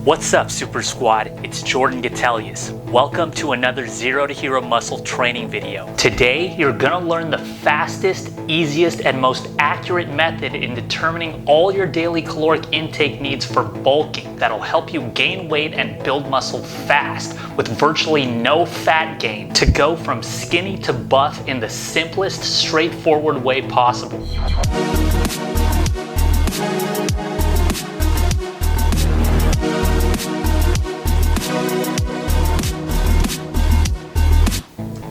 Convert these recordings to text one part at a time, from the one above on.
What's up, Super Squad? It's Jordan Gatelius. Welcome to another Zero to Hero Muscle training video. Today, you're gonna learn the fastest, easiest, and most accurate method in determining all your daily caloric intake needs for bulking that'll help you gain weight and build muscle fast with virtually no fat gain to go from skinny to buff in the simplest, straightforward way possible.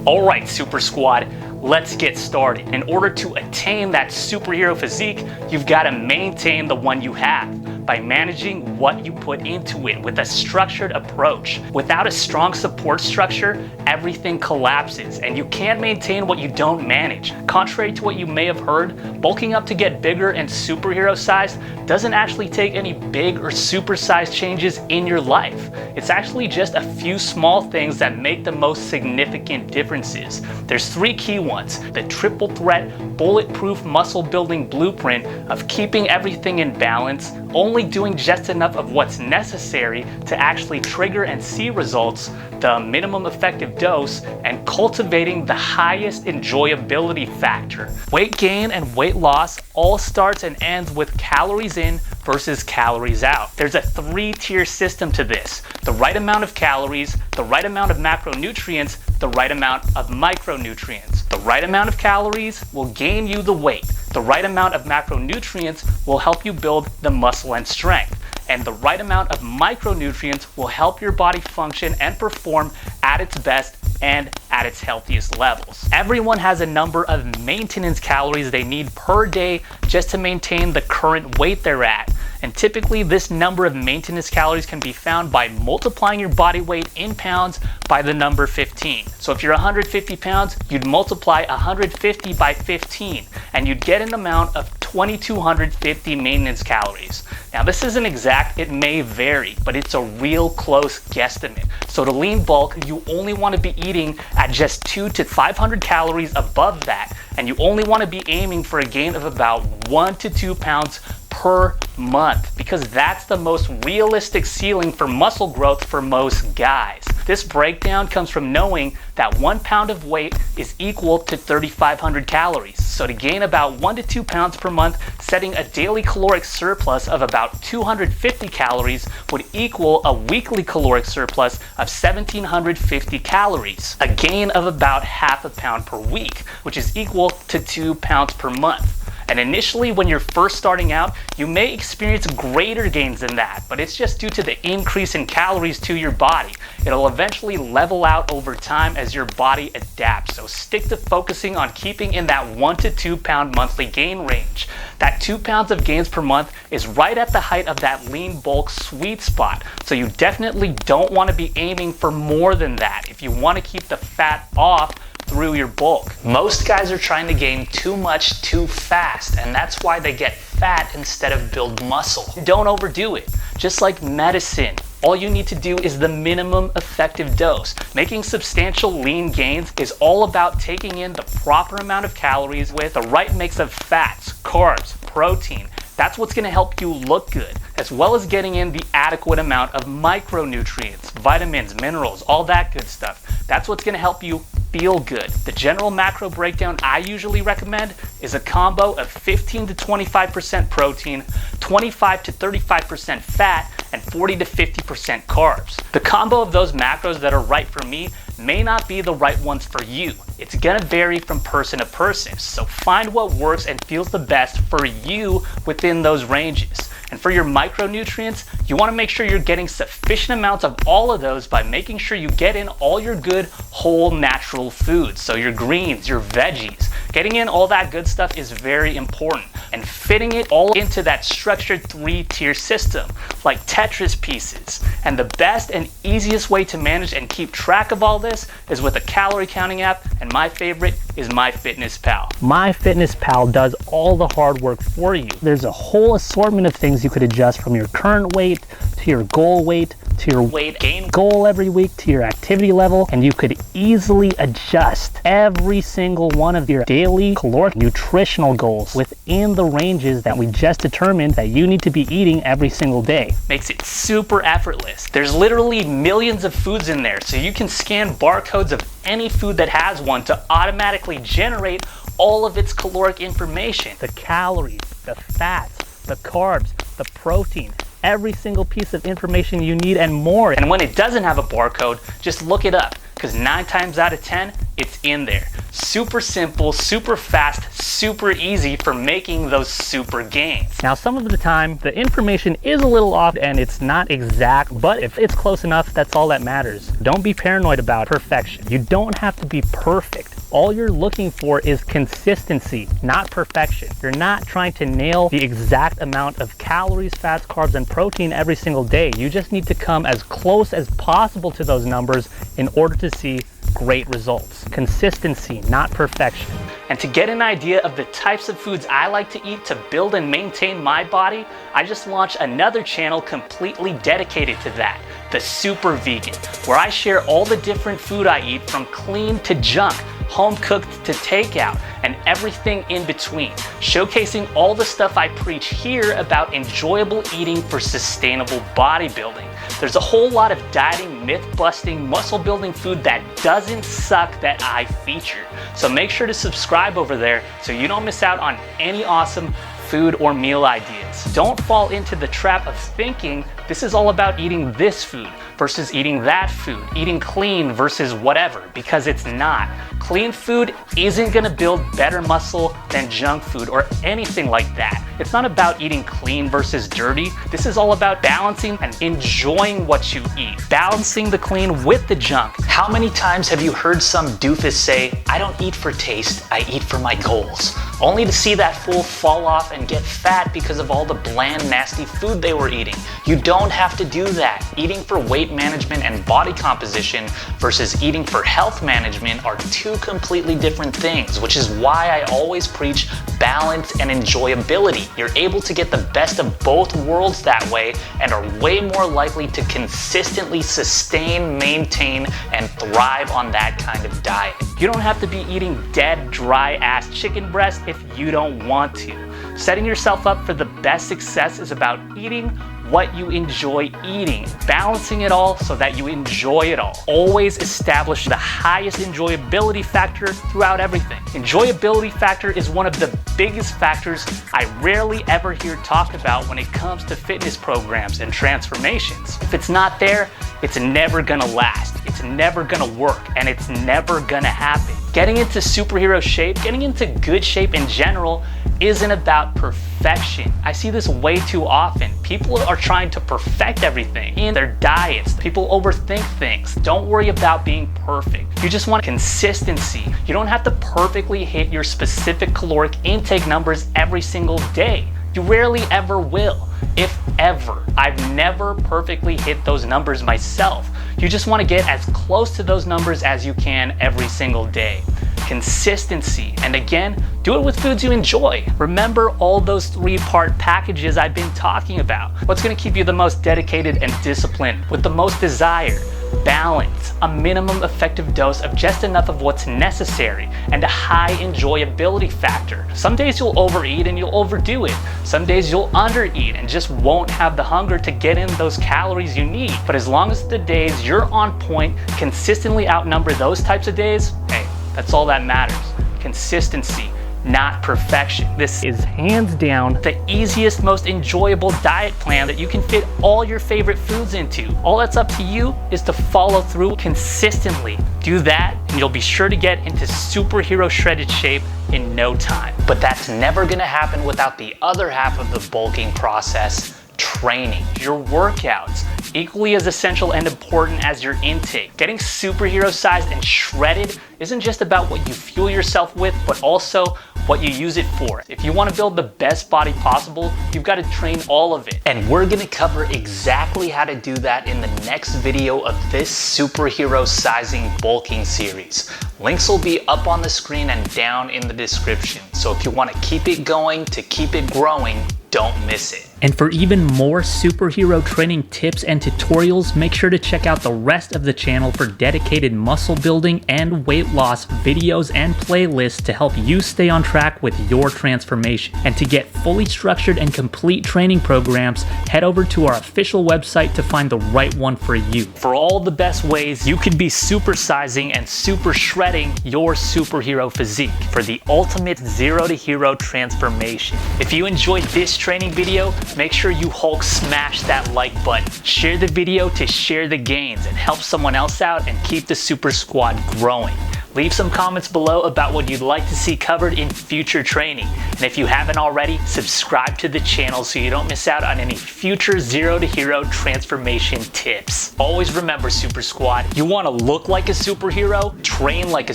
Alright, Super Squad, let's get started. In order to attain that superhero physique, you've got to maintain the one you have by managing what you put into it with a structured approach. Without a strong support structure, everything collapses and you can't maintain what you don't manage. Contrary to what you may have heard, bulking up to get bigger and superhero sized doesn't actually take any big or supersized changes in your life. It's actually just a few small things that make the most significant differences. There's three key ones: the triple threat, bulletproof muscle building blueprint of keeping everything in balance, only doing just enough of what's necessary to actually trigger and see results, the minimum effective dose, and cultivating the highest enjoyability factor. Weight gain and weight loss all starts and ends with calories in versus calories out. There's a three-tier system to this: the right amount of calories, the right amount of macronutrients, the right amount of micronutrients. The right amount of calories will gain you the weight. The right amount of macronutrients will help you build the muscle and strength. And the right amount of micronutrients will help your body function and perform at its best and at its healthiest levels. Everyone has a number of maintenance calories they need per day just to maintain the current weight they're at. And typically this number of maintenance calories can be found by multiplying your body weight in pounds by the number 15. So if you're 150 pounds, you'd multiply 150 by 15 and you'd get an amount of 2,250 maintenance calories. Now this isn't exact, it may vary, but it's a real close guesstimate. So to lean bulk, you only want to be eating at just 200 to 500 calories above that, and you only want to be aiming for a gain of about 1 to 2 pounds per month, because that's the most realistic ceiling for muscle growth for most guys. This breakdown comes from knowing that 1 pound of weight is equal to 3,500 calories. So to gain about 1 to 2 pounds per month, setting a daily caloric surplus of about 250 calories would equal a weekly caloric surplus of 1,750 calories, a gain of about half a pound per week, which is equal to 2 pounds per month. And initially, when you're first starting out, you may experience greater gains than that, but it's just due to the increase in calories to your body. It'll eventually level out over time as your body adapts. So stick to focusing on keeping in that 1 to 2 pound monthly gain range. That 2 pounds of gains per month is right at the height of that lean bulk sweet spot. So you definitely don't want to be aiming for more than that if you want to keep the fat off through your bulk. Most guys are trying to gain too much too fast, and that's why they get fat instead of build muscle. Don't overdo it. Just like medicine, all you need to do is the minimum effective dose. Making substantial lean gains is all about taking in the proper amount of calories with the right mix of fats, carbs, protein. That's what's going to help you look good, as well as getting in the adequate amount of micronutrients, vitamins, minerals, all that good stuff. That's what's going to help you feel good. The general macro breakdown I usually recommend is a combo of 15 to 25% protein, 25 to 35% fat, and 40 to 50% carbs. The combo of those macros that are right for me may not be the right ones for you. It's gonna vary from person to person, so find what works and feels the best for you within those ranges. And for your micronutrients, you want to make sure you're getting sufficient amounts of all of those by making sure you get in all your good, whole, natural foods. So your greens, your veggies. Getting in all that good stuff is very important. And fitting it all into that structured three-tier system, like Tetris pieces. And the best and easiest way to manage and keep track of all this is with a calorie counting app, and my favorite is MyFitnessPal. MyFitnessPal does all the hard work for you. There's a whole assortment of things you could adjust, from your current weight to your goal weight, to your weight gain goal every week, to your activity level, and you could easily adjust every single one of your daily caloric nutritional goals within the ranges that we just determined that you need to be eating every single day. Makes it super effortless. There's literally millions of foods in there, so you can scan barcodes of any food that has one to automatically generate all of its caloric information. The calories, the fats, the carbs, the protein, every single piece of information you need and more. And when it doesn't have a barcode, just look it up, because 9 times out of 10, it's in there. Super simple, super fast, super easy for making those super gains. Now, some of the time, the information is a little off and it's not exact, but if it's close enough, that's all that matters. Don't be paranoid about perfection. You don't have to be perfect. All you're looking for is consistency, not perfection. You're not trying to nail the exact amount of calories, fats, carbs, and protein every single day. You just need to come as close as possible to those numbers in order to see great results. Consistency, not perfection. And to get an idea of the types of foods I like to eat to build and maintain my body, I just launched another channel completely dedicated to that, the Super Vegan, where I share all the different food I eat, from clean to junk, home cooked to takeout, and everything in between, showcasing all the stuff I preach here about enjoyable eating for sustainable bodybuilding. There's a whole lot of dieting, myth-busting, muscle-building food that doesn't suck that I feature. So make sure to subscribe over there so you don't miss out on any awesome food or meal ideas. Don't fall into the trap of thinking this is all about eating this food versus eating that food, eating clean versus whatever, because it's not. Clean food isn't gonna build better muscle than junk food or anything like that. It's not about eating clean versus dirty. This is all about balancing and enjoying what you eat, balancing the clean with the junk. How many times have you heard some doofus say, I don't eat for taste, I eat for my goals, only to see that fool fall off and get fat because of all the bland, nasty food they were eating? You don't have to do that. Eating for weight management and body composition versus eating for health management are two completely different things, which is why I always preach balance and enjoyability. You're able to get the best of both worlds that way and are way more likely to consistently sustain, maintain, and thrive on that kind of diet. You don't have to be eating dead, dry-ass chicken breast if you don't want to. Setting yourself up for the best success is about eating what you enjoy eating, balancing it all so that you enjoy it all. Always establish the highest enjoyability factor throughout everything. Enjoyability factor is one of the biggest factors I rarely ever hear talked about when it comes to fitness programs and transformations. If it's not there, it's never gonna last, it's never gonna work, and it's never gonna happen. Getting into superhero shape, getting into good shape in general, isn't about perfection. I see this way too often. People are trying to perfect everything in their diets. People overthink things. Don't worry about being perfect. You just want consistency. You don't have to perfectly hit your specific caloric intake numbers every single day. You rarely ever will, if ever. I've never perfectly hit those numbers myself. You just want to get as close to those numbers as you can every single day. Consistency, and again, do it with foods you enjoy. Remember all those 3-part packages I've been talking about. What's going to keep you the most dedicated and disciplined with the most desire? Balance, a minimum effective dose of just enough of what's necessary, and a high enjoyability factor. Some days you'll overeat and you'll overdo it. Some days you'll undereat and just won't have the hunger to get in those calories you need. But as long as the days you're on point consistently outnumber those types of days, hey, that's all that matters. Consistency, not perfection. This is hands down the easiest, most enjoyable diet plan that you can fit all your favorite foods into. All that's up to you is to follow through consistently. Do that and you'll be sure to get into superhero shredded shape in no time. But that's never gonna happen without the other half of the bulking process, training. Your workouts, equally as essential and important as your intake. Getting superhero sized and shredded isn't just about what you fuel yourself with, but also what you use it for. If you want to build the best body possible, you've got to train all of it. And we're going to cover exactly how to do that in the next video of this superhero sizing bulking series. Links will be up on the screen and down in the description. So if you want to keep it going, to keep it growing, don't miss it. And for even more superhero training tips and tutorials, make sure to check out the rest of the channel for dedicated muscle building and weight loss videos and playlists to help you stay on track with your transformation. And to get fully structured and complete training programs, head over to our official website to find the right one for you. For all the best ways you could be supersizing and super shredding your superhero physique for the ultimate zero to hero transformation. If you enjoyed this training video, make sure you Hulk smash that like button. Share the video to share the gains and help someone else out and keep the Super Squad growing. Leave some comments below about what you'd like to see covered in future training. And if you haven't already, subscribe to the channel so you don't miss out on any future zero to hero transformation tips. Always remember, Super Squad, you want to look like a superhero, train like a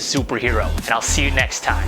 superhero, and I'll see you next time.